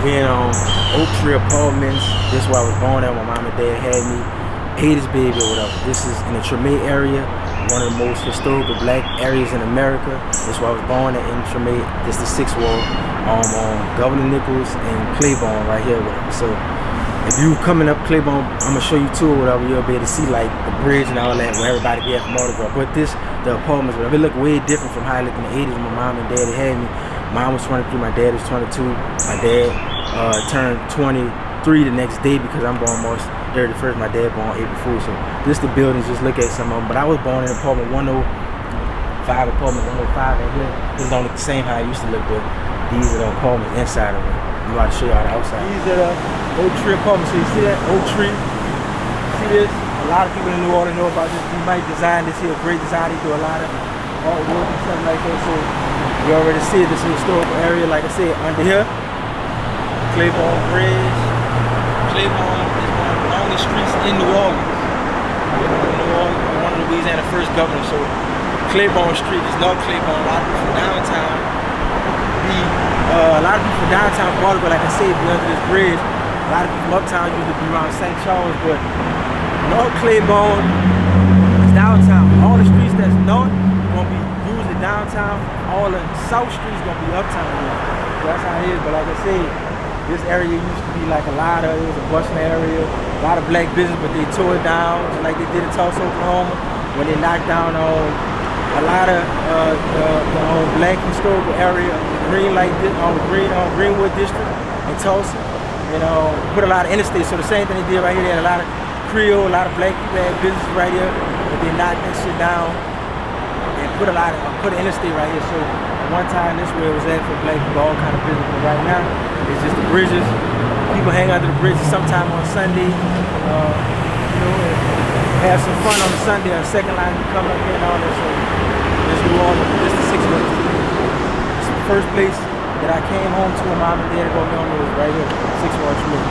We in Oak Tree Apartments. This is where I was born at. My mom and dad had me. Ate his baby or whatever. This is in the Treme area, one of the most historical black areas in America. This is where I was born at in Treme. This is the 6th ward on Governor Nichols and Claiborne right here. Whatever. So if you coming up Claiborne, I'm gonna show you too or whatever. You'll be able to see like the bridge and all that where everybody be at from autograph. But this, the apartments, whatever, it look way different from how it looked in the 80s when my mom and dad had me. Mom was 23, my dad was 22. My dad turned 23 the next day because I'm born March 31st. My dad born April 4th. So this the buildings, just look at some of them. But I was born in apartment 105, apartment 105 right here. This don't look the same how it used to look, but these are the apartments inside of it. I'm about to show y'all the outside. These are the Oak Tree apartments. So you see that? Oak Tree. See this? A lot of people in New Orleans know about this. We might design this here, great design. They do a lot of artwork and stuff like that. So you already see it. This is a historical area, like I said, under here. Claiborne Bridge. Claiborne is one of the longest streets in New Orleans. One of Louisiana's first governors. So Claiborne Street is North Claiborne. A lot of people from downtown. A lot of people from downtown Baltimore, like I said, be under this bridge. A lot of people from uptown used to be around St. Charles, but North Claiborne is downtown. All the streets that's north gonna be usually downtown. All the south streets gonna be uptown. So that's how it is. But like I said, this area used to be like it was a bustling area, a lot of black business, but they tore it down, just like they did in Tulsa, Oklahoma, when they knocked down a lot of the black historical area, Greenwood District in Tulsa, put a lot of interstates. So the same thing they did right here. They had a lot of Creole, a lot of black people had business right here, but they knocked that shit down and put an interstate right here. So at one time this way it was at for black people, all kind of business. But right now it's just the bridges. People hang under the bridges sometime on Sunday, have some fun on the Sunday. On the second line you come up here and all that. So this New Orleans, this is the 6th ward. It's the first place that I came home to when mom and dad go me on was right here, 6th ward Treme.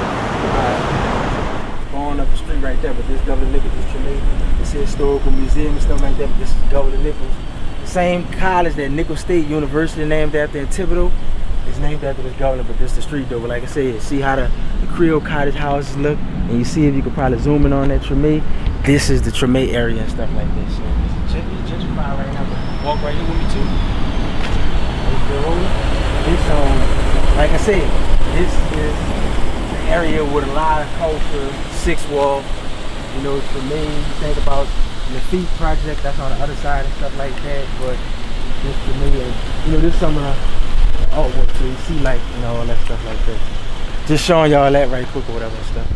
Going up the street right there, but this Governor Nichols is Treme. This is historical museum and stuff like that, but this is Governor Nichols. The same college that Nicholls State University named after in Thibodeau is named after this governor, but this is the street though. But like I said, see how the Creole cottage houses look, and you see if you could probably zoom in on that Treme. This is the Treme area and stuff like this. So it's gentrified right now, but walk right here with me too. This, like I said, this is the area with a lot of culture, 6th ward. Treme, you think about the Lafitte project, that's on the other side and stuff like that, but this Treme, this is some of the artwork, so you see like, all that stuff like that. Just showing y'all that right quick or whatever and stuff.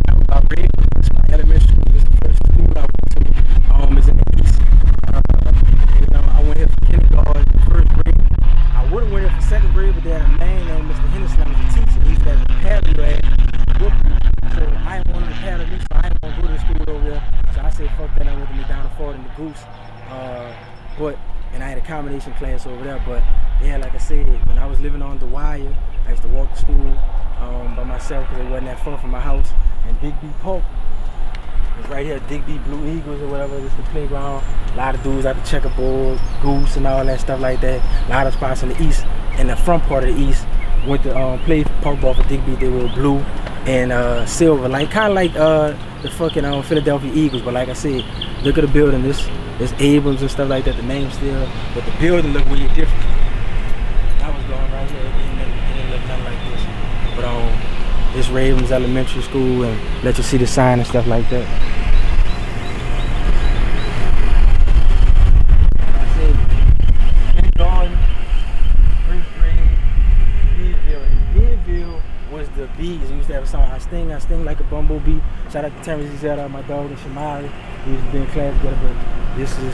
So, about Red, this is my elementary school, this is the first school I went to, is in the East. I went here for kindergarten, first grade. I would have went here for 2nd grade, but they had a man named Mr. Henderson that was a teacher. He used to have a paddle at whoop you. So I didn't want him to paddle me, so I didn't want to go to the school over there. So I said, fuck that, I went to me down to Florida in the Goose. And I had a combination class over there, but yeah, like I said, when I was living on the Wire, I used to walk to school by myself because it wasn't that far from my house. And Digby Park is right here, Digby Blue Eagles or whatever, it's the playground. A lot of dudes out the checkerboard, Goose and all that stuff like that. A lot of spots in the East, in the front part of the East, went to play park ball for Digby. They were blue and silver, like kind of like the fucking Philadelphia Eagles. But like I said, look at the building. This Abrams and stuff like that. The name still, but the building look really different. I was going right here. It didn't look nothing like this. But this Ravens Elementary School, and let you see the sign and stuff like that. Like I said, kindergarten, first grade, BIENVILLE. And BIENVILLE was the bees. We used to have a song, I sting like a bumblebee. Shout out to Terrence, he's out my dog, and Shamari. We used to be in class together, but this is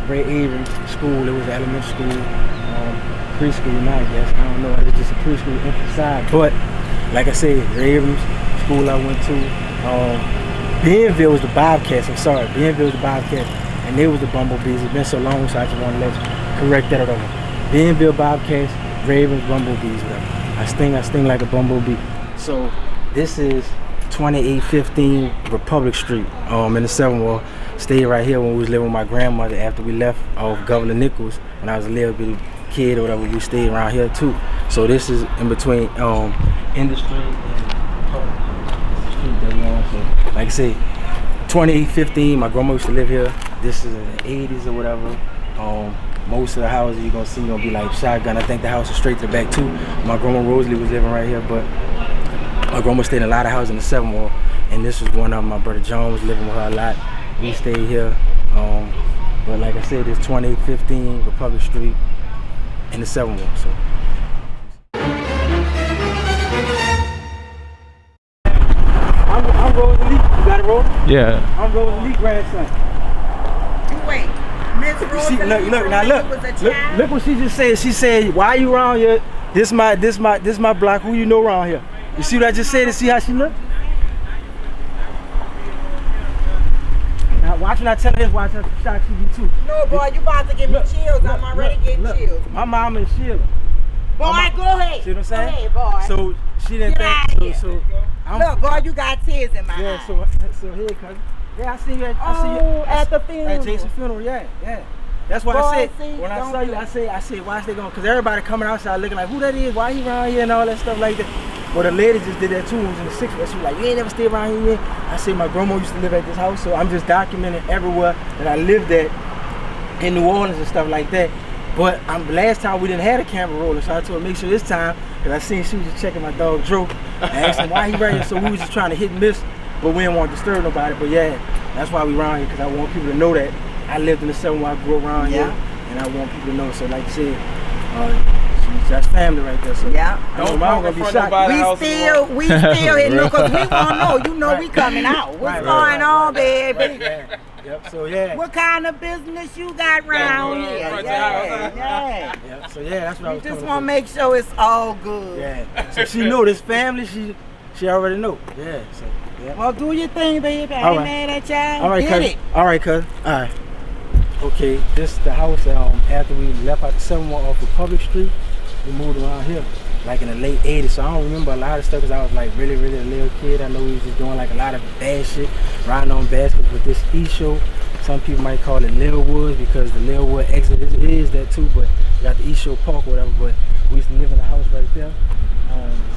Ray Abrams School. It was elementary school, preschool now, I guess. I don't know, it's just a preschool inside. But like I said, Ray Abrams School I went to. BIENVILLE was the Bobcats, I'm sorry. BIENVILLE was the Bobcats, and they was the bumblebees. It's been so long, so I just want to let you correct that over. BIENVILLE Bobcats, Ravens bumblebees, whatever. I sting like a bumblebee. So this is 2815 Republic Street in the 7th ward. Stayed right here when we was living with my grandmother after we left off Governor Nichols when I was a little bitty kid or whatever, we stayed around here too. So this is in between industry and the street that we on. So like I said, 2815, my grandma used to live here. This is in the 80s or whatever. Most of the houses you're gonna see gonna be like shotgun. I think the house is straight to the back too. My grandma Rosalie was living right here, but my grandma stayed in a lot of houses in the 7th ward, and this was one of them. My brother John was living with her a lot. We stayed here. But like I said, it's 2815 Republic Street in the 7th ward. So. I'm Rose Lee. You got it, Rose? Yeah. I'm Rose Lee grandson. Wait, Miss Rose Lee. Look what she just said. She said, "Why you around here? This my block. Who you know around here?" You see what I just said? And see how she look? Now watch when I tell her this. Watch her shock TV too. No, boy, you about to give me chills. I'm already getting chills. My mom and Sheila. Boy, go ahead. See what I'm saying? Go ahead, boy. So she didn't think. So look, boy, you got tears in my eyes. Yeah. So here, cousin. Yeah, I see you. At the funeral. At Jason's funeral. Yeah. That's why I said when I saw you, I said, why is they going? Because everybody coming outside looking like who that is, why he around here and all that stuff like that. Well, the lady just did that too. It was in the 6th. She was like, you ain't never stay around here. I said my grandma used to live at this house, so I'm just documenting everywhere that I lived at in New Orleans and stuff like that. But last time we didn't have a camera rolling, so I told her make sure this time, because I seen she was just checking my dog Drew. I asked him why he right here, so we was just trying to hit and miss, but we didn't want to disturb nobody. But yeah, that's why we around here, because I want people to know that I lived in the 7th where I grew up around here, and I want people to know. So like I said, that's family right there. So yeah. Don't gonna be shocked. We still here, because we won't know. You know we coming out. What's going on, baby? Yep. So yeah. What kind of business you got around here? Yeah. So yeah, that's what I was. You just want to make sure it's all good. Yeah. So she know this family. She already know. Yeah. So yeah. Well, do your thing, baby. I ain't mad at y'all. All right, Get it. All right, cuz. All right. Okay, this is the house. After we left out the 7th ward off Republic Street, we moved around here like in the late 80s. So I don't remember a lot of stuff because I was like really a little kid. I know we was just doing like a lot of bad shit, riding on baskets with this E-show. Some people might call it Lil Woods because the Lil Wood exit is that too, but we got the E-show park or whatever. But we used to live in the house right there.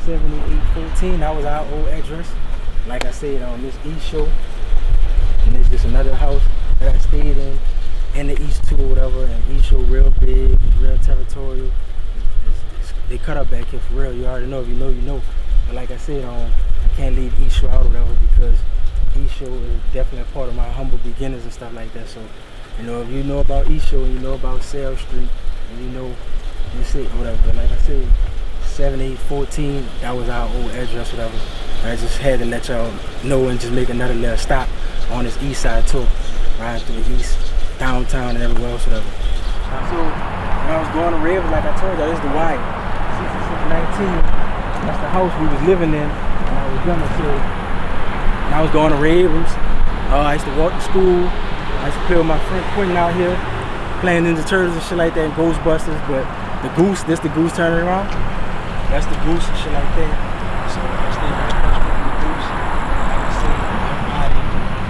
7814, that was our old address. Like I said, on this E-show, and it's just another house that I stayed in the East too or whatever. And E-show real big, real territorial. They cut up back here for real. You already know. If you know, you know. But like I said, I can't leave E-show out or whatever because E-show is definitely a part of my humble beginnings and stuff like that. So, you know, if you know about E-show and you know about Sale Street and you know this it or whatever. But like I said, 7814, that was our old address, whatever. I just had to let y'all know and just make another little stop on this east side tour, riding through the east, downtown and everywhere else, whatever. So when I was going to Ravens, like I told y'all, this is the wire. 6619, that's the house we was living in when I was younger. So when I was going to Ravens, I used to walk to school. I used to play with my friend Quentin out here, playing Ninja Turtles and shit like that, and Ghostbusters. But the goose, this the goose turning around. That's the goose and shit like that. So I stayed right across the street from the goose. Like I said,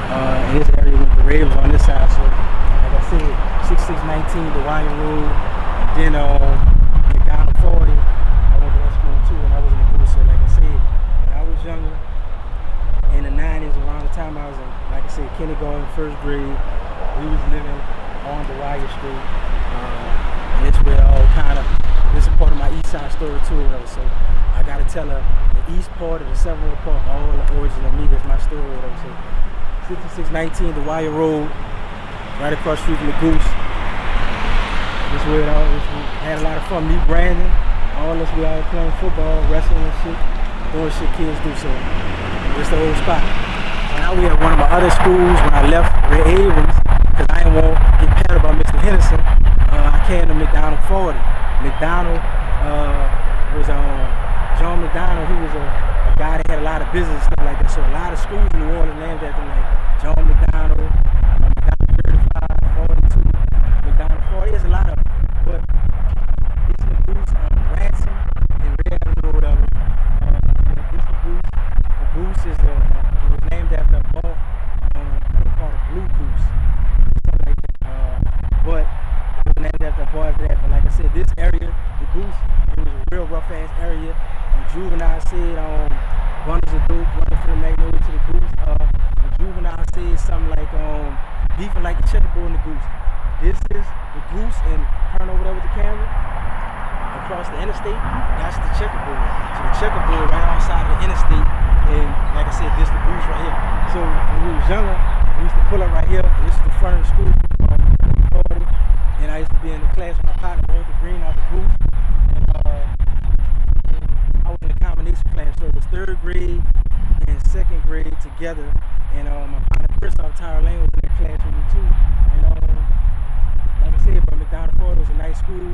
everybody in this area with the Ravens on this side. So like I said, 6619, the Wire Road, and then McDonald 40. I went to that school too, and I was in the goose. So like I said, when I was younger, in the 90s, around the time I was in, like I said, kindergarten, 1st grade, we was living on the Wire Street. And it's where all kind of, this is part of my east side story too, whatever. So I gotta tell her the east part of the 7th ward part, all the origin of me, that's my story, whatever. So 6619, the Wire Road, right across the street from the Goose. This way it all, we had a lot of fun. Me, Brandon, all us, we all playing football, wrestling and shit, doing shit kids do. So it's the old spot. Now we at one of my other schools. When I left Abrams, because I didn't want to get patted by Mr. Henderson, I came to McDonald 40. McDonald was John McDonald. He was a guy that had a lot of business and stuff like that. So a lot of schools in New Orleans named after him, like John McDonald, McDonald 35, 42, McDonald 40. There's a lot of them. But it's the Goose on Ransom and Red Avenue or whatever. It's the Goose. The Goose is it was named after a ball. I think called a blue goose. Something like that. But it was named after a boy after that. But like I said, this area said, one is a dope, one is for the magnolia to the goose. The juvenile said something like, beefing like the checkerboard and the goose. This is the goose, and turn over there with the camera. Across the interstate, that's the checkerboard. So the checkerboard right outside of the interstate, and like I said, this is the goose right here. So when we was younger, we used to pull up right here, and this is the front of the school. And I used to be in the class with my partner, Walter Green, out the booth. And I was in a combination class, so it was 3rd grade and 2nd grade together. And my partner Chris out of Tyler Lane was in that class with me too. And like I said, but McDonald Ford was a nice school,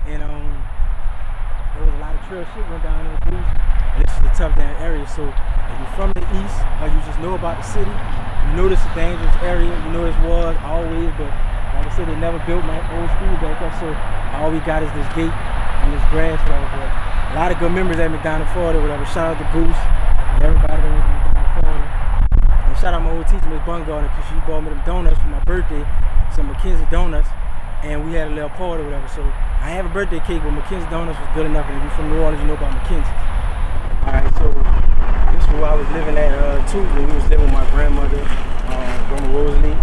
and there was a lot of trail shit went down in the booth. And this is a tough down area, so if you're from the east or you just know about the city, you know this is a dangerous area. You know this was always, but like I said, they never built my old school back up, so all we got is this gate and this grass right there. A lot of good memories at McDonald Ford or whatever. Shout out to Bruce and everybody that went to McDonald Ford. And shout out my old teacher, Miss Bungardner, because she bought me them donuts for my birthday, some McKinsey donuts, and we had a little party or whatever. So I have a birthday cake, but McKinsey donuts was good enough. And if you're from New Orleans, you know about McKinsey. Alright, so this is where I was living at too, when we was living with my grandmother, Grandma Rosalie.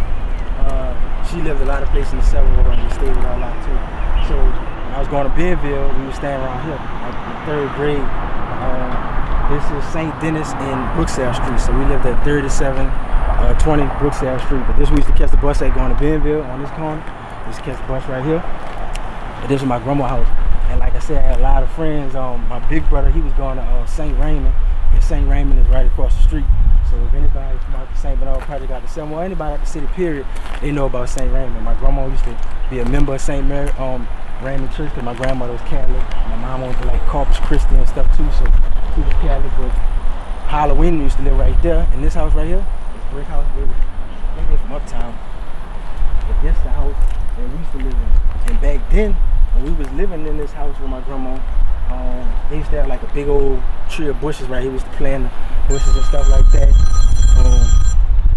She lived a lot of places in the 7th Ward, and we stayed with her a lot too. So when I was going to Bienville, we were staying around here, like in 3rd grade. This is St. Denis and Brooksdale Street, so we lived at 3720 Brooksdale Street. But this we used to catch the bus at going to Bienville on this corner. We used to catch the bus right here. But this was my grandma's house. And like I said, I had a lot of friends. My big brother, he was going to St. Raymond, and St. Raymond is right across the street. So if anybody from out the St. Bernard Project got the same, or anybody at the city period, they know about St. Raymond. My grandma used to be a member of St. Raymond Church, because my grandmother was Catholic. My mom went to like Corpus Christi and stuff too, so she was Catholic. But Halloween used to live right there. In this house right here, this brick house, I think they're from uptown. But this is the house that we used to live in. And back then, when we was living in this house with my grandma, they used to have like a big old tree of bushes right here. We used to play in the bushes and stuff like that.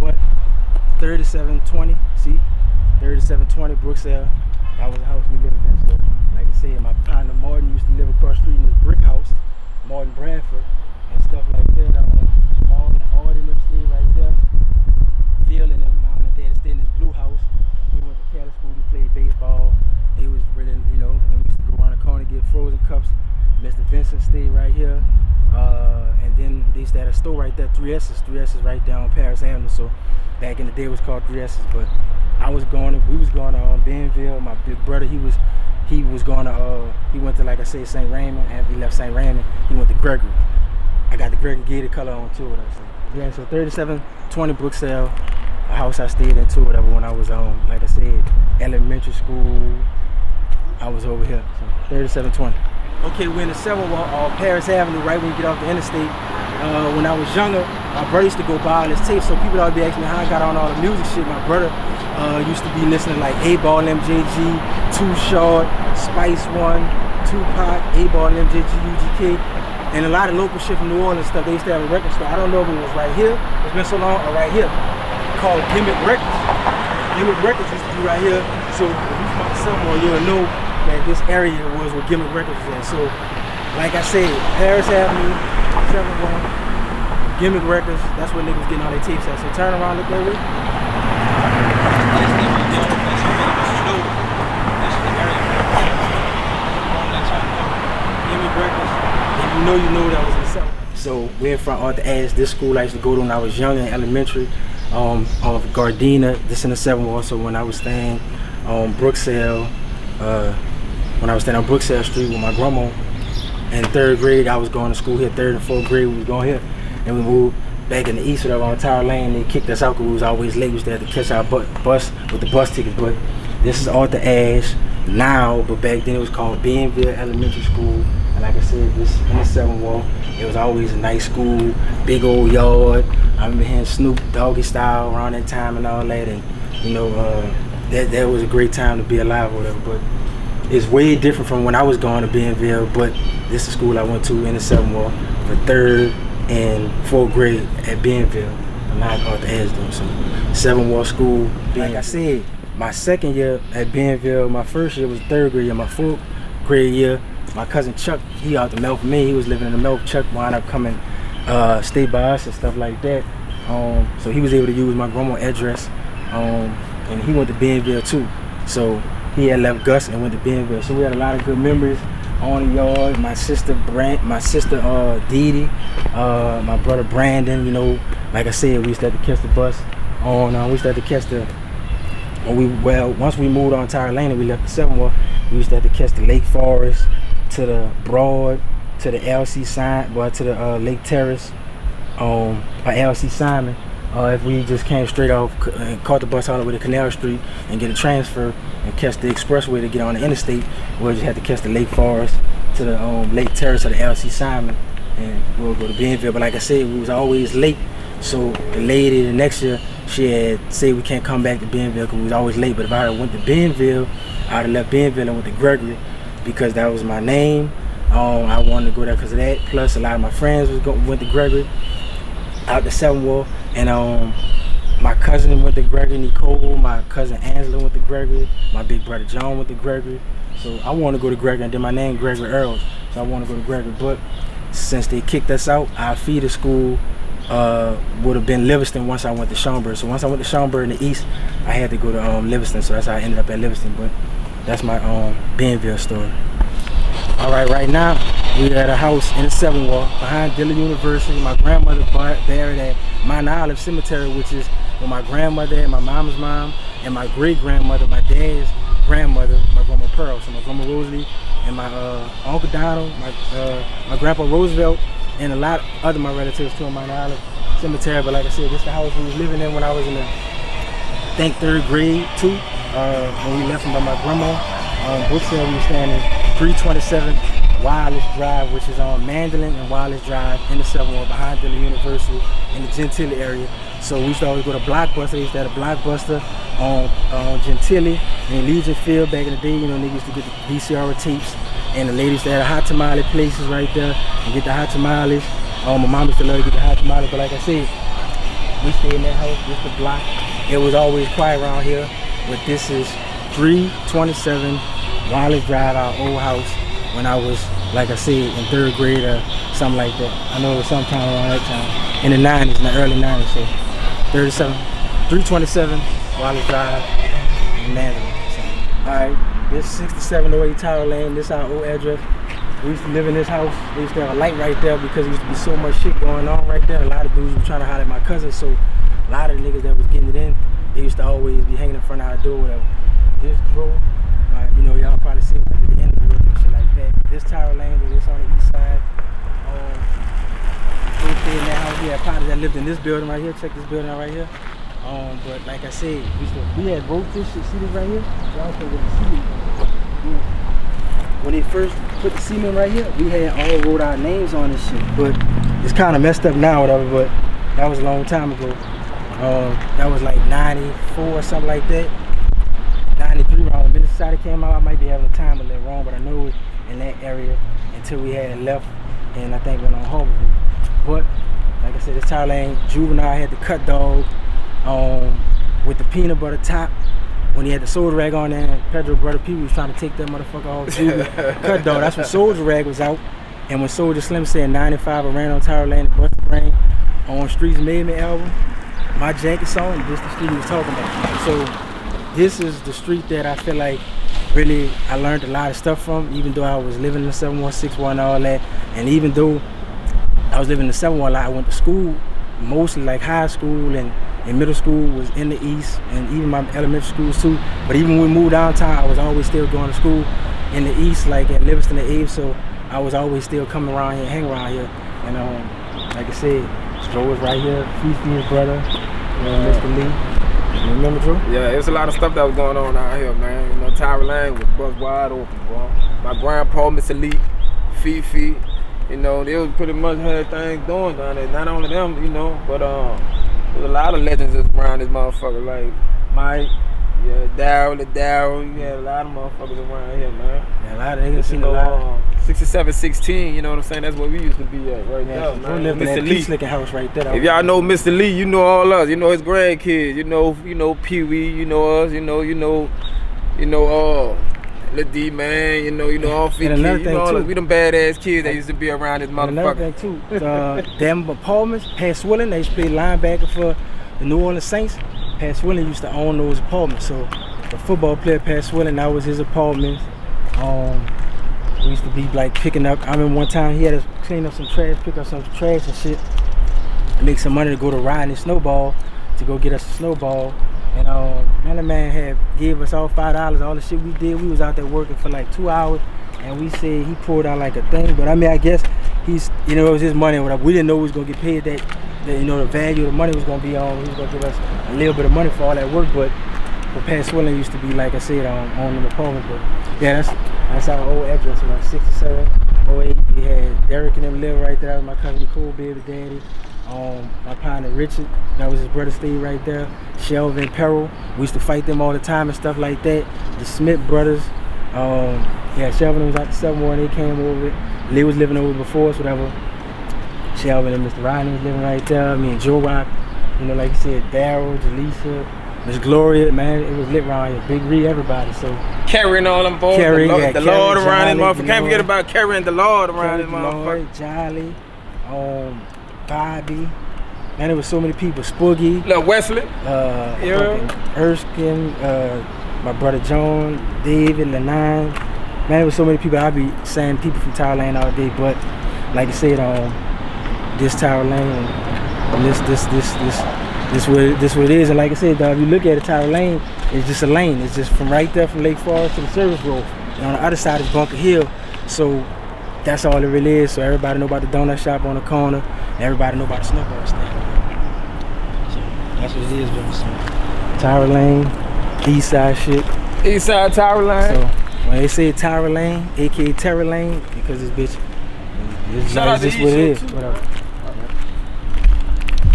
But 3720, see? 3720 Brooksdale, that was the house we lived in. So, like I said, my partner Martin used to live across the street in this brick house, Martin Bradford, and stuff like that. Jamal and Artie them stayed right there. Phil and them, mom and dad stayed in this blue house. We went to Catholic school, we played baseball. It was really, you know, and we used to go around the corner and get frozen cups. Mr. Vincent stayed right here. And then they used to have a store right there, 3S's right down on Paris Avenue. So back in the day it was called 3S's. But we was going to Bienville. My big brother, he went to, like I said, St. Raymond. After he left St. Raymond, he went to Gregory. I got the Gregory Geedy color on too. Yeah, so 3720 Brooksdale, a house I stayed in too, whatever, when I was like I said, elementary school. I was over here, so 3720. Okay, we're in the 7th Ward, Paris Avenue, right when you get off the interstate. When I was younger, my brother used to go buy all this tape, so people always be asking me how I got on all the music shit. My brother used to be listening to like A-Ball, MJG, Too Short, Spice One, Tupac, A-Ball, MJG, UGK, and a lot of local shit from New Orleans stuff. They used to have a record store. I don't know if it was right here, it's been so long, or right here, called Gimmick Records. Gimmick Records used to be right here, so if you from the 7th Ward, you'll know that this area was where Gimmick Records was at. So, like I said, Paris Avenue, 7th Ward, Gimmick Records, that's where niggas getting all their tapes at. So turn around, look that way. Gimmick Records, if you know that was in the 7th. So we're in front of N.O.EAST. This school I used to go to when I was young in elementary, of Gardena, this in the 7th Ward. So when I was staying on Brooksdale, when I was staying on Brooksdale Street with my grandma, in 3rd grade, I was going to school here. 3rd and 4th grade, we was going here. And we moved back in the east, whatever, on Tower Lane. They kicked us out because we was always late. We used to have to catch our bus with the bus tickets. But this is N.O.EAST now, but back then it was called Bienville Elementary School. And like I said, this in the 7th Ward, it was always a nice school, big old yard. I remember hearing Snoop Doggy Style around that time and all that. And, you know, that was a great time to be alive or whatever. But it's way different from when I was going to Bienville, but this is school I went to in the 7th Ward for 3rd and 4th grade at Bienville. I'm not N.O.EAST though, so 7th Ward school. Like I said, my 2nd year at Bienville, my 1st year was 3rd grade year, my 4th grade year my cousin Chuck, he out the Melt for me. He was living in the Melt. Chuck wound up coming, stay by us and stuff like that. So he was able to use my grandma's address. And he went to Bienville too. So he had left Gus and went to Bienville. So we had a lot of good memories on the yard. My sister Geedy, my brother Brandon, you know, like I said, we used to have to catch the bus on, we used to have to catch the, once we moved on to Atlanta, we left the 7 Wall, we used to have to catch the Lake Forest, to the Broad, to the LC Sign, to the Lake Terrace, LC Simon. If we just came straight off and caught the bus all the way to Canal Street and get a transfer and catch the expressway to get on the interstate, we'll just have to catch the Lake Forest to the Lake Terrace or the LC Simon, and we'll go to Bienville. But like I said, we was always late. So the lady the next year, she had said we can't come back to Bienville because we was always late. But if I had went to Bienville, I'd have left Bienville and went to Gregory because that was my name. I wanted to go there because of that. Plus, a lot of my friends went to Gregory out the 7 Wall. And my cousin went to Gregory, Nicole, my cousin Angela went to Gregory, my big brother John went to Gregory. So I want to go to Gregory, and then my name Gregory Earls, so I want to go to Gregory. But since they kicked us out, our feeder school would have been Livingston once I went to Schaumburg. So once I went to Schaumburg in the east, I had to go to Livingston, so that's how I ended up at Livingston. But that's my Bienville story. All right, right now we at a house in the 7 Wall behind Dillon University. My grandmother buried at Mount Olive Cemetery, which is where my grandmother and my mama's mom and my great grandmother, my dad's grandmother, my grandma Pearl, so my grandma Rosalie and my Uncle Donald, my grandpa Roosevelt, and a lot of other my relatives too in Mount Olive Cemetery. But like I said, this is the house we was living in when I was in the, I think, 3rd grade too. When we left from by my grandma. Brookfield, we were standing 327 Wireless Drive, which is on Mandolin and Wireless Drive in the 7 Wall behind Dillon University in the Gentilly area. So we used to always go to Blockbuster. They used to have a Blockbuster on Gentilly and Legion Field back in the day. You know, niggas used to get the VCR tapes, and the ladies that had hot tamale places right there and get the hot tamales. My mom used to love to get the hot tamales, but like I said, we stayed in that house, just the block. It was always quiet around here, but this is 327 Wireless Drive, our old house, when I was, like I said, in 3rd grade or something like that. I know it was sometime around that time, in the 90s, in the early 90s, so 327 Wireless Drive, Mandolin. So, all right, this 6708 Tower Lane, this is our old address. We used to live in this house. They used to have a light right there because there used to be so much shit going on right there. A lot of dudes were trying to holler at my cousins, so a lot of the niggas that was getting it in, they used to always be hanging in front of our door or whatever. This drawer, you know, y'all probably see like at the end of the road and shit like that. This Tower Lane, this on the east side. We stayed in that house. We had partners that lived in this building right here. Check this building out right here. But like I said, we had wrote this shit. See this right here? Y'all can see it. When they first put the cement right here, we had all wrote our names on this shit. But it's kind of messed up now, whatever. But that was a long time ago. That was like 94 or something like that. 93 wrong. When Minnesota came out, I might be having a time a little wrong, but I know it in that area until we had left and I think went on Harborview. But like I said, this Tower Lane, Juvenile had the cut dog with the peanut butter top. When he had the Soldier Rag on there, and Pedro Brother P was trying to take that motherfucker off too. Cut dog, that's when Soldier Rag was out. And when Soldier Slim said 95, I ran on Tower Lane and Busted Brain on Streets Made Me album, my Janky song, this is the street he was talking about. So this is the street that I feel like really I learned a lot of stuff from, even though I was living in the 7161 and all that. And even though I was living in the 71, I went to school, mostly like high school and middle school was in the east, and even my elementary schools too. But even when we moved downtown, I was always still going to school in the east, like at Livingston and Abe. So I was always still coming around here, hang around here. And like I said, Joe was right here, Fifi's brother, Mr. Lee. You remember, Drew? Yeah, it was a lot of stuff that was going on out here, man. You know, Tower Lane was bust wide open, bro. My grandpa, Mr. Lee, Fifi, you know, they was pretty much had things doing down there. Not only them, you know, but there's a lot of legends that's around this motherfucker, like Mike, yeah, Daryl, you had a lot of motherfuckers around here, man. Yeah, a lot of niggas seen a lot. 67, 16, you know what I'm saying? That's where we used to be at right now, man. We lived in that Peace Looking house right there. If y'all know Mr. Lee, you know all us. You know his grandkids. You know Pee Wee. You know us. You know Lil D, man, you know, all 50 And another kids. thing, You know, too. we them badass kids that used to be around this And another motherfucker. thing too, them apartments, Pat Swilling, they used to play linebacker for the New Orleans Saints. Pat Swilling used to own those apartments. So the football player Pat Swilling, that was his apartment. We used to be like picking up. I remember one time he had to clean up some trash, pick up some trash and shit, make some money to go to riding his snowball, to go get us a snowball. And the man had gave us all $5. All the shit we did, we was out there working for like 2 hours, and we said he pulled out like a thing. But I mean, I guess he's, you know, it was his money or whatever. We didn't know we was gonna get paid that you know, the value of the money was gonna be on. He was gonna give us a little bit of money for all that work. But Pat Swilling used to be, like I said, on the apartment. But yeah, that's our old address, about 67, 08. We had Derek and them live right there. That was my cousin Nicole, baby daddy. My partner Richard, that was his brother, stayed right there. Shelvin, Peril, we used to fight them all the time and stuff like that. The Smith brothers, yeah, Shelvin was out the 7-1, they came over. Lee was living over before us, whatever. Shelvin and Mr. Rodney was living right there. Me and Joe Rock, you know, like you said, Daryl, Jaleesa, Miss Gloria, man, it was lit around here. Big Ree, everybody. So Carrying all them boys, Carrie, the Lord around this motherfucker. Jolly, Can't forget about carrying the Lord around this motherfucker. Jolly, Bobby, man, there was so many people. Spoogie, Look, Wesley, Erskine, my brother John, David, Lanine. Man, there was so many people. I'd be saying people from Tower Lane all day, but like I said, this Tower Lane, and this what it is. And like I said, if you look at it, Tower Lane, it's just a lane. It's just from right there from Lake Forest to the service road. And on the other side is Bunker Hill. So that's all it really is. So everybody know about the donut shop on the corner. And everybody know about the snowball stand. So that's what it is, bro. So Tower Lane, East Side shit. East Side Tower Lane. So when they say Tower Lane, aka Terror Lane, because this bitch, it's just what it is. Whatever.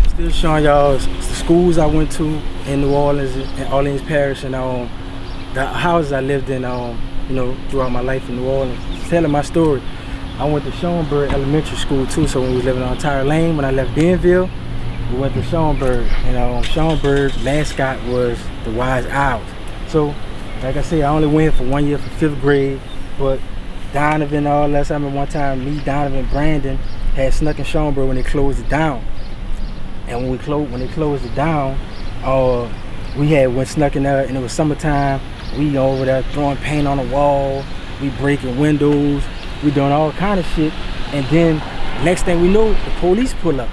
Still showing y'all the schools I went to in New Orleans, in Orleans Parish, and the houses I lived in, you know, throughout my life in New Orleans. Telling my story. I went to Schoenberg Elementary School too, so when we was living on Tower Lane, when I left Bienville, we went to Schoenberg, and Schoenberg mascot was the Wise Owls. So, like I said, I only went for 1 year for 5th grade, but Donovan, all that. I remember one time, me, Donovan, Brandon had snuck in Schoenberg when they closed it down. And when they closed it down, we went snuck in there, and it was summertime. We over there throwing paint on the wall, we breaking windows, we doing all kind of shit. And then next thing we know, the police pull up.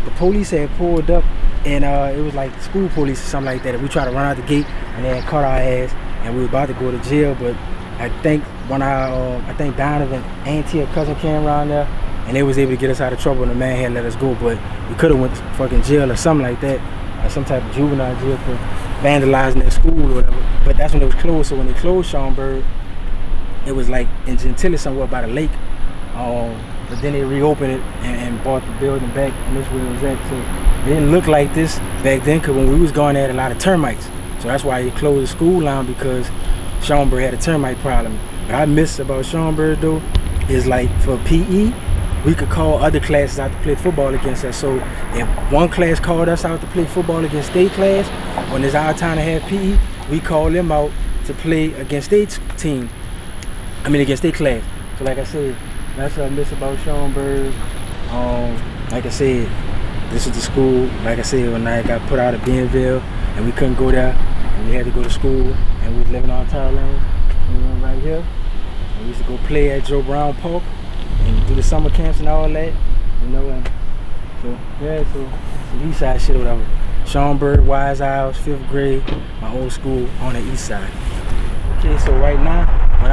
The police had pulled up, and it was like school police or something like that. And we tried to run out the gate, and they had caught our ass, and we were about to go to jail. But I think I think Donovan, auntie or cousin came around there, and they was able to get us out of trouble, and the man had let us go. But we could have went to fucking jail or something like that, or some type of juvenile jail for vandalizing their school or whatever. But that's when it was closed. So when they closed Schoenberg, it was like in Gentilly somewhere by the lake. But then they reopened it and bought the building back, and this is where it was at. So it didn't look like this back then, because when we was going, they had a lot of termites. So that's why they closed the school down, because Schoenberg had a termite problem. What I miss about Schoenberg though is, like, for PE, we could call other classes out to play football against us. So if one class called us out to play football against state class, when it's our time to have PE, we call them out to play against state team. Against state class. So like I said, that's what I miss about Schoenberg. Like I said, this is the school. Like I said, when I got put out of Bienville and we couldn't go there, and we had to go to school, and we was living on Tower Lane, right here. And we used to go play at Joe Brown Park and do the summer camps and all that, you know. And so yeah, so some East Side shit or whatever. Schoenberg, Wise Owls, 5th grade, my old school on the East Side. Okay, so right now,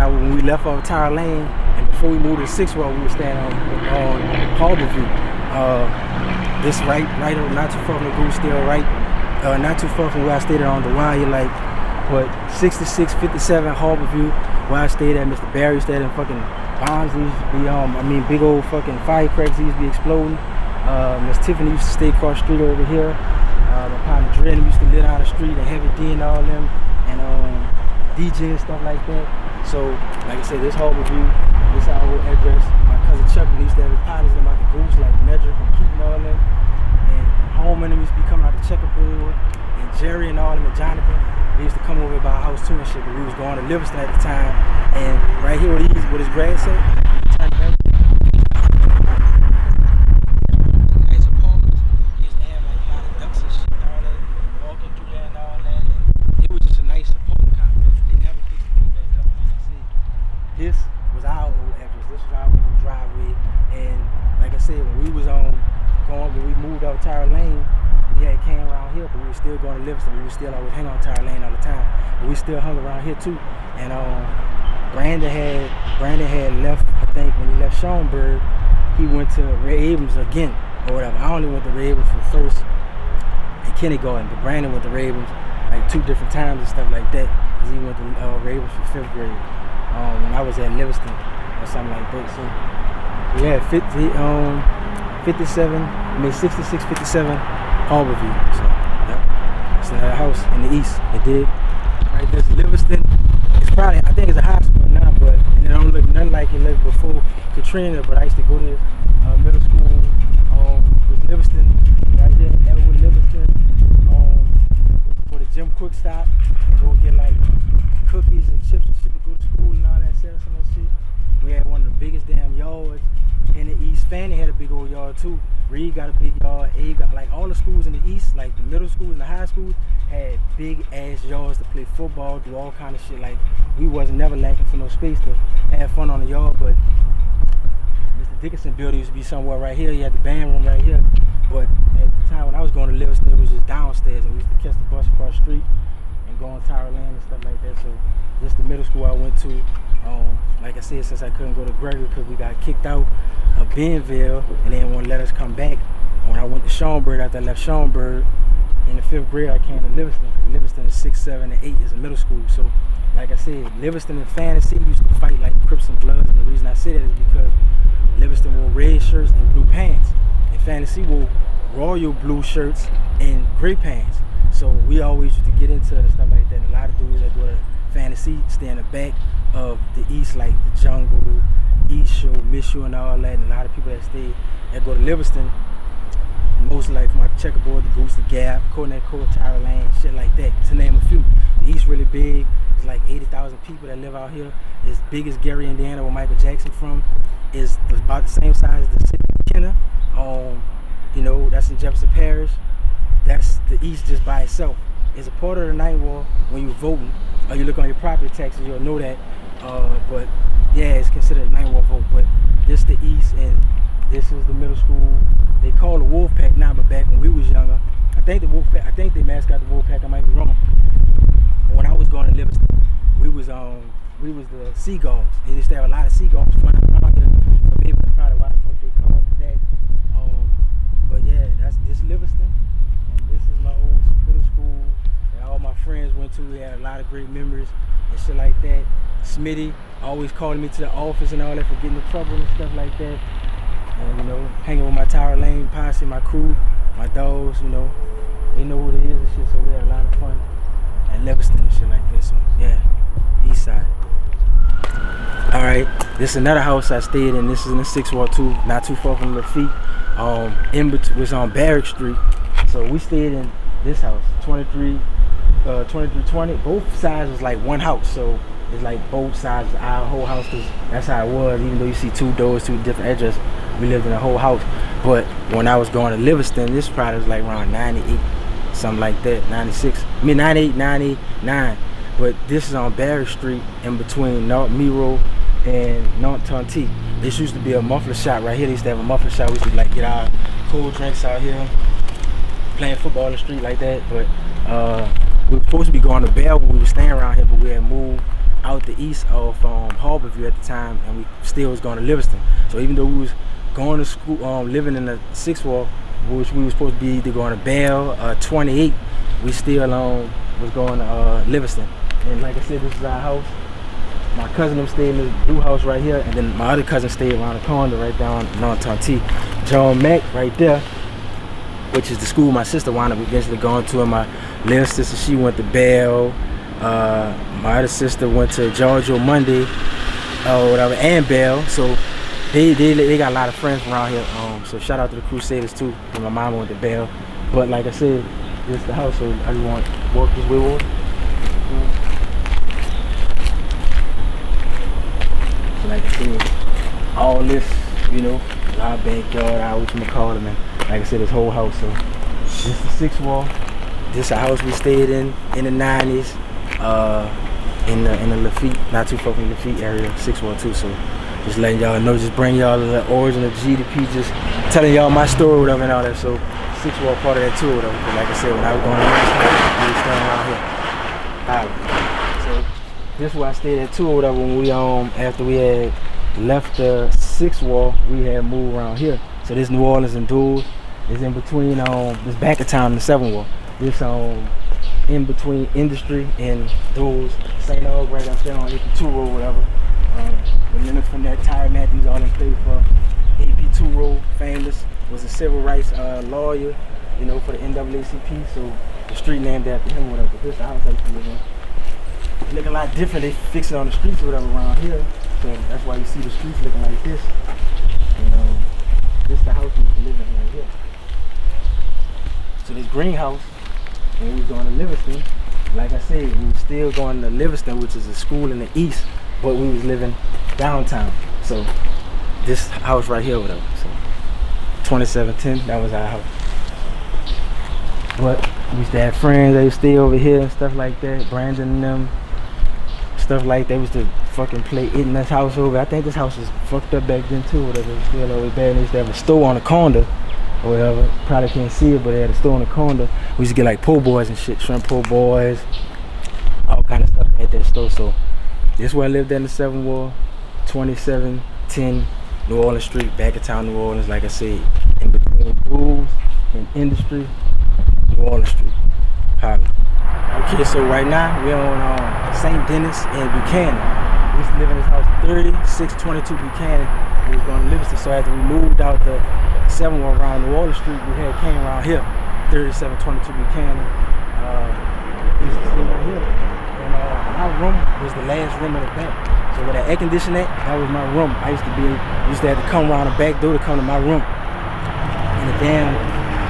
when we left off Tower Lane, and before we moved to 6th Ward, we were staying on Harborview. This right, not too far from the Goose, still right, not too far from where I stayed on the wire, like, but 6657 Harborview, where I stayed at. Mr. Barry stayed in fucking bombs. Used to be, big old fucking firecrackers used to be exploding. Miss Tiffany used to stay across the street over here. My partner Dre used to live down the street, and Heavy D and all them, and DJ and stuff like that. So, like I said, this Harborview, this our old address. My cousin Chuck, we used to have his partners about the Goose, like Medrick and Keaton and all them. And Holman used to be coming out the checkerboard, and Jerry and all them, and Jonathan. We they used to come over by our house too and shit, but we was going to Livingston at the time. And right here where his grass at, nice apartments. They used to have like a lot of ducks and shit and all that, walking through there and all that. And it was just a nice apartment complex. They never fixed it with that couple, like I said. This was our old address. This was our old driveway. And like I said, when we was when we moved up Tyra Lane, we had came around here, but we were still going to Livingston. We were still always hang on Tyra Lane all the time. But we still hung around here too. And Brandon had left, I think when he left Schaumburg, he went to Red Abrams again or whatever. I only went to Red Abrams for first and kindergarten, but Brandon went to Red Abrams like 2 different times and stuff like that. Cause he went to Red Abrams for 5th grade when I was at Livingston or something like that. So we had 66, 57 Harborview. So yeah, it's a house in the east. It did. Right, there's Livingston. It's probably, I think it's a high school now, but it don't look nothing like it looked before Katrina. But I used to go to middle school with Livingston, right here, Elwood Livingston. For the gym quick stop, and go get like cookies and chips and shit to go to school and all that stuff and that shit. We had one of the biggest damn yards in the east. Fannie had a big old yard too. Reed got a big yard. A got, like all the schools in the east, like the middle schools and the high schools, had big ass yards to play football, do all kind of shit. Like we wasn't never lacking for no space to have fun on the yard. But Mr. Dickinson building used to be somewhere right here. He had the band room right here. But at the time when I was going to Livingston, it was just downstairs, and we used to catch the bus across the street and go on Tyra Lane and stuff like that. So this is the middle school I went to. Like I said, since I couldn't go to Gregory because we got kicked out of Bienville and they didn't want to let us come back. When I went to Schaumburg, after I left Schaumburg, in the 5th grade I came to Livingston, because Livingston is 6, 7, and 8 is a middle school. So like I said, Livingston and Fantasy used to fight like Crips and Bloods, and the reason I say that is because Livingston wore red shirts and blue pants, and Fantasy wore royal blue shirts and gray pants. So we always used to get into it and stuff like that. And a lot of dudes that go to Fantasy stay in the back of the east, like the Jungle, East Show, Miss Show, and all that. And a lot of people that go to Livingston, most like my checkerboard, the Goose, the Gap, Coordinate Court, Tyra Lane, shit like that, to name a few. The East really big. It's like 80,000 people that live out here. It's big as Gary, Indiana, where Michael Jackson from. It's about the same size as the city of Kenner. You know, that's in Jefferson Parish. That's the East just by itself. It's a part of the Ninth Ward when you're voting, or you look on your property taxes, you'll know that. But yeah, it's considered a Ninth Ward vote. But this the East, and this is the middle school. They call the Wolfpack now, but back when we was younger, I think they mascot the Wolfpack. I might be wrong. But when I was going to Livingston, we was the Seagulls. They used to have a lot of seagulls flying around here. So maybe that's probably why the fuck they called it that. But yeah, this Livingston, and this is my old middle school that all my friends went to. We had a lot of great memories and shit like that. Smitty always calling me to the office and all that for getting in trouble and stuff like that. And you know, hanging with my Tyra Lane posse, my crew, my dogs, you know, they know what it is and shit. So we had a lot of fun at Livingston and shit like that. So yeah, East Side. All right, this is another house I stayed in. This is in the 6th Ward too, not too far from Lafitte. Was on Barrack Street. So we stayed in this house, 2320. Both sides was like one house. So it's like both sides of our whole house, because that's how it was. Even though you see 2 doors, 2 different addresses, we lived in a whole house. But when I was going to Livingston, this probably was like around 98, something like that, 96. I mean 98, 99. But this is on Barrack Street in between North Miro and North Tonti. This used to be a muffler shop right here. They used to have a muffler shop. We used to like get our cold drinks out here, playing football in the street like that. But we were supposed to be going to Bell when we were staying around here, but we had moved out the east of Harborview at the time, and we still was going to Livingston. So even though we was going to school, living in the 6th Ward, which we were supposed to be either going to Bell or 28, we still was going to Livingston. And like I said, this is our house. My cousin them stayed in this blue house right here, and then my other cousin stayed around the corner right down North Tonti. John Mack right there, which is the school my sister wound up eventually going to, and my little sister, she went to Bell. My other sister went to Georgia Monday, or whatever, and Bell. So they got a lot of friends around here. So shout out to the Crusaders too. And my mom went to Bell. But like I said, this is the house, so I just want to walk this way over. So like I said, all this, you know, our backyard, our whatchamacallit, man. Like I said, this whole house. So this is the sixth wall. This a house we stayed in the 90s. In the Lafitte, not too far from the Lafitte area, 612. So just letting y'all know, just bring y'all the origin of Geedy, just telling y'all my story, whatever, and all that. So 6 wall part of that too, whatever. But like I said, when I was going to we was standing around here. So this is where I stayed at too, whatever. When we after we had left the 6 wall, we had moved around here. So this New Orleans and Dudes is in between this back of town and the 7 wall. This in between Industry and those St. Aug right up there on 82 Road, whatever. And then from that, Ty Matthews, all them played for AP2 Road, famous, was a civil rights lawyer, you know, for the NAACP. So the street named after him, whatever. This the house I used to live in. It look a lot different. They fix it on the streets or whatever around here. So that's why you see the streets looking like this. And this is the house we used to live in right here. So this greenhouse. When we was going to Livingston, like I said, we was still going to Livingston, which is a school in the east, but we was living downtown. So this house right here, whatever. So 2710, that was our house. But we used to have friends, they used to stay over here and stuff like that. Brandon and them, stuff like that. We used to fucking play in this house over. I think this house was fucked up back then too, whatever. It was still over bad. And they used to have a store on the corner. Or whatever, probably can't see it, but they had a store in the corner. We used to get like po' boys and shit, shrimp po' boys, all kind of stuff at that store. So this is where I lived at in the 7 wall, 2710 New Orleans Street, back of town New Orleans, like I said, in between Dudes and Industry, New Orleans Street, Harlem. Okay, so right now we're on St. Denis and Buchanan. We used to live in this house 3622 Buchanan. We was going to Livingston, so after we moved out the 7 wall around New Orleans Street, we came around here, 3722 Buchanan. We used to stay right here. And my room was the last room in the back. So with that air conditioning, that was my room. I used to have to come around the back door to come to my room. And the damn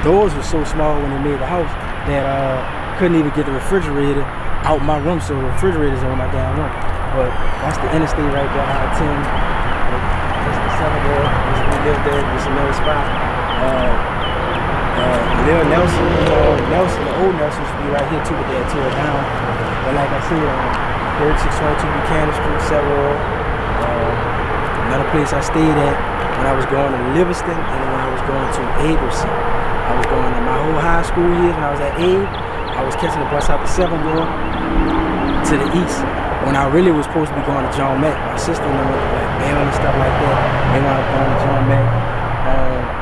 doors were so small when they made the house that couldn't even get the refrigerator out my room. So the refrigerator's in my damn room. But that's the interstate right there, I-10. This is the 7 wall. We lived there. It's another spot. Lil Nelson, the old Nelson used to be right here too, but they had tore it down. But like I said, 3622 Buchanan Street, 7 wall. Another place I stayed at when I was going to Livingston and when I was going to ABRAMSON. I was going to my whole high school years when I was at Abe. I was catching the bus out the 7 wall to the east. When I really was supposed to be going to John Mack. My sister and them went to like Bell and stuff like that. They wound up going to John Mack.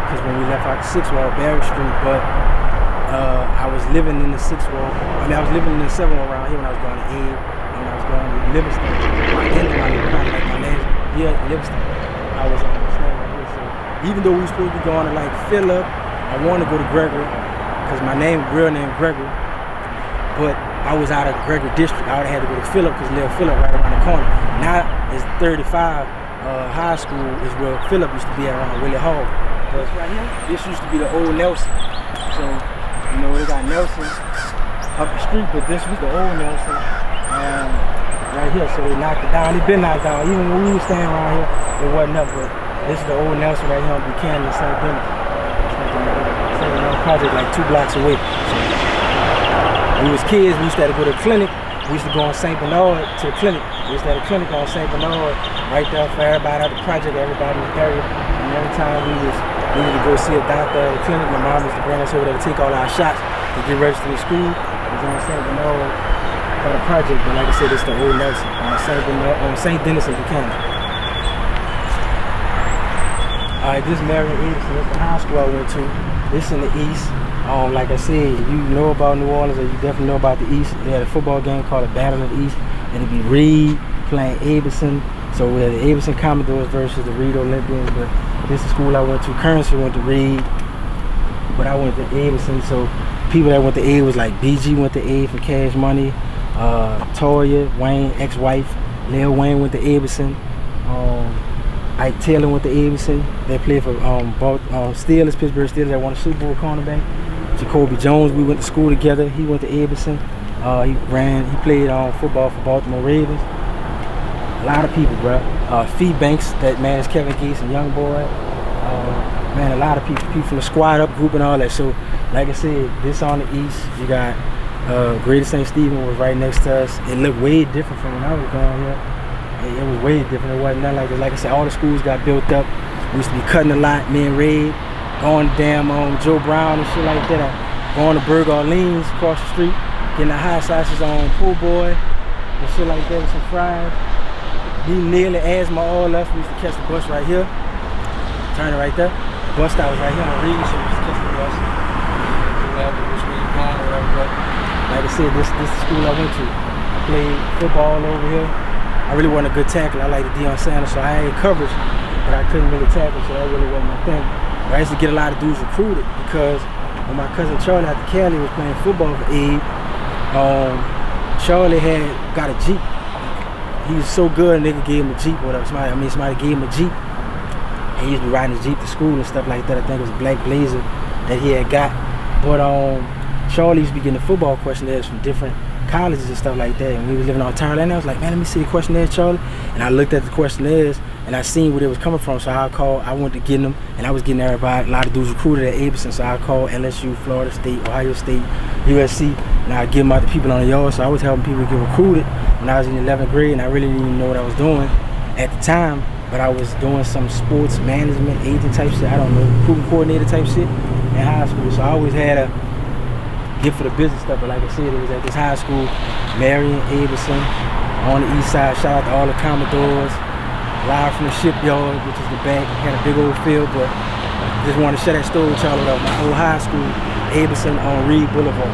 Because when we left out the 6 wall, Barry Street, but I was living in the 6 wall. I mean, I was living in the 7 wall around here when I was going to Abe, and when I was going to Livingston. My last year at Livingston, I was on the stand right here. So even though we were supposed to be going to like Phillip, I wanted to go to Gregory, because my real name Gregory, but I was out of Gregory District. I would have had to go to Phillip because Lil Phillip right around the corner. Now it's 35 high school is where Phillip used to be at around Willie Hall. But right here, this used to be the old Nelson. So, you know, they got Nelson up the street, but this was the old Nelson right here. So they knocked it down. It's been knocked down. Even when we were standing around here, it wasn't up, but this is the old Nelson right here on Buchanan and St. Denis. It's like a project like 2 blocks away. So, we was kids, we used to have to go to the clinic. We used to go on St. Bernard to the clinic. We used to have a clinic on St. Bernard right there for everybody at the project, everybody was buried. And every time we needed to go see a doctor at the clinic, my mom used to bring us over there to take all our shots to get registered in school. We was on St. Bernard for the project, but like I said, it's the old Nelson on St. Denis and Buchanan. Alright, this is Marion. That's the high school I went to. This in the east. Like I said, if you know about New Orleans or you definitely know about the East, they had a football game called the Battle of the East. It'd be Reed playing Abramson. So we had the Abramson Commodores versus the Reed Olympians. But this is the school I went to. Currency went to Reed, but I went to Abramson. So people that went to A was like BG went to A for Cash Money. Toya, Wayne, ex-wife, Lil Wayne went to Abramson. Ike Taylor went to Abramson. They played for Steelers, Pittsburgh Steelers. That won a Super Bowl cornerback. Jacoby Jones, we went to school together. He went to Abramson. He played football for Baltimore Ravens. A lot of people, bro. Fee Banks, that man is Kevin Gates and Young Boy. Man, a lot of people from the squad up group and all that. So, like I said, this on the east, you got Greater St. Stephen was right next to us. It looked way different from when I was down here. It was way different. It wasn't nothing like this. Like I said, all the schools got built up. We used to be cutting a lot, me and Ray, going to damn Joe Brown and shit like that. Going to Burger Orleans across the street, getting the hot sausages on Po' Boy and shit like that with some fries. He nearly asthma all us. We used to catch the bus right here. Turn it right there. The bus stop was right here on Reed, so we used to catch the bus. Like I said, this is the school I went to. I played football over here. I really wasn't a good tackler. I like the Deion Sanders, so I had coverage, but I couldn't really tackle, so that really wasn't my thing. But I used to get a lot of dudes recruited because when my cousin Charlie out of Cali was playing football for Abe, Charlie had got a Jeep. He was so good, a nigga gave him a Jeep or whatever. Somebody gave him a Jeep. And he used to be riding his Jeep to school and stuff like that. I think it was a black Blazer that he had got. But Charlie used to be getting the football questionnaires from different colleges and stuff like that. And we was living on Thailand. I was like, man, let me see the questionnaires, Charlie. And I looked at the questionnaires and I seen where they was coming from. So I went to get them, and I was getting everybody, a lot of dudes recruited at ABRAMSON. So I called LSU, Florida State, Ohio State, USC, and I give them out to people on the yard. So I was helping people get recruited when I was in 11th grade, and I really didn't even know what I was doing at the time. But I was doing some sports management, agent type shit, I don't know, recruiting coordinator type shit in high school. So I always had a gift for the business stuff. But like I said, it was at this high school, Marion, Abramson, on the east side. Shout out to all the Commodores, live from the shipyard, which is the back. Had a big old field, but just wanted to share that story with y'all about my old high school, Abramson on Reed Boulevard.